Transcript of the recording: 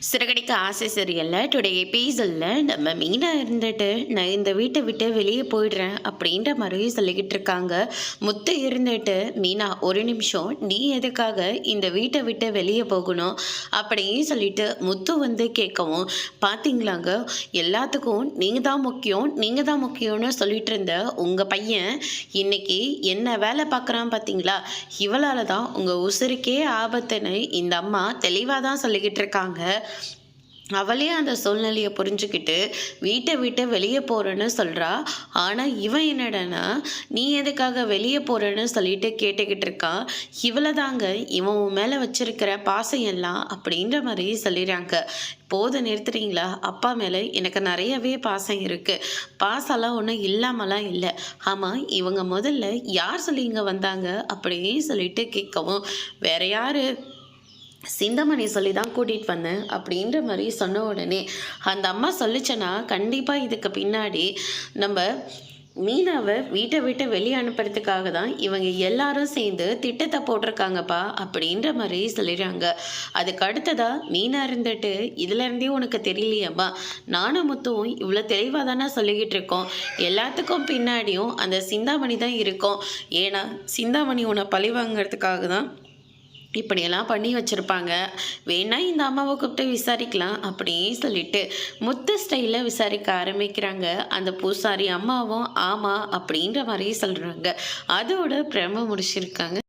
சிறகடிக்க ஆசை சீரியல்ல டுடே எபிசோடில் நம்ம மீனா இருந்துட்டு நான் இந்த வீட்டை விட்டு வெளியே போயிடுறேன் அப்படின்ற மாதிரி சொல்லிக்கிட்டு இருக்காங்க. முத்து இருந்துட்டு மீனா ஒரு நிமிஷம் நீ எதுக்காக இந்த வீட்டை விட்டு வெளியே போகணும் அப்படின்னு சொல்லிட்டு முத்து வந்து கேட்கவும், பார்த்தீங்களாங்க எல்லாத்துக்கும் நீங்கள் தான் முக்கியம் நீங்கள் தான் முக்கியம்னு சொல்லிட்டு இருந்த உங்கள் பையன் இன்னைக்கு என்ன வேலை பார்க்குறான் பார்த்தீங்களா, இவளால் தான் உங்கள் உசுருக்கே ஆபத்துன்னு இந்த அம்மா தெளிவாக தான் சொல்லிக்கிட்டு இருக்காங்க. அவளே அந்த சூழ்நிலையை புரிஞ்சுக்கிட்டு வீட்டை விட்டு வெளியே போகிறேன்னு சொல்கிறா. ஆனால் இவன் என்னடனா நீ எதுக்காக வெளியே போகிறேன்னு சொல்லிட்டு கேட்டுக்கிட்டு இருக்கான். இவளை தாங்க இவன் உன் மேலே வச்சிருக்கிற பாசம் எல்லாம் அப்படின்ற மாதிரி சொல்லிடுறாங்க. போதை நிறுத்துறீங்களா, அப்பா மேலே எனக்கு நிறையவே பாசம் இருக்குது, பாசம்லாம் ஒன்றும் இல்லாமலாம் இல்லை. ஆமாம் இவங்க முதல்ல யார் சொல்லி இங்கே வந்தாங்க அப்படின்னு சொல்லிட்டு கேட்கவும், வேற யார், சிந்தாமணி சொல்லி தான் கூட்டிகிட்டு வந்தேன் அப்படின்ற மாதிரி சொன்ன உடனே அந்த அம்மா சொல்லிச்சேன்னா கண்டிப்பாக இதுக்கு பின்னாடி நம்ம மீனாவை வீட்டை விட்டு வெளியே அனுப்புறதுக்காக தான் இவங்க எல்லாரும் சேர்ந்து திட்டத்தை போட்டிருக்காங்கப்பா அப்படின்ற மாதிரி சொல்லிடுறாங்க. அதுக்கு அடுத்ததா மீனா இருந்துட்டு இதுலேருந்தே உனக்கு தெரியலையாப்பா, நானும் முத்துவும் இவ்வளோ தெளிவாக தானே சொல்லிக்கிட்டு இருக்கோம், எல்லாத்துக்கும் பின்னாடியும் அந்த சிந்தாமணி தான் இருக்கும். ஏன்னா சிந்தாமணி உன்னை பழி வாங்கிறதுக்காக தான் இப்படியெல்லாம் பண்ணி வச்சுருப்பாங்க, வேணா இந்த அம்மாவை கூப்பிட்டு விசாரிக்கலாம் அப்படின்னு சொல்லிட்டு முத்து ஸ்டைலில் விசாரிக்க ஆரம்பிக்கிறாங்க. அந்த பூசாரி அம்மாவும் ஆமாம் அப்படின்ற மாதிரி சொல்கிறாங்க. அதோட பிரம முடிச்சிருக்காங்க.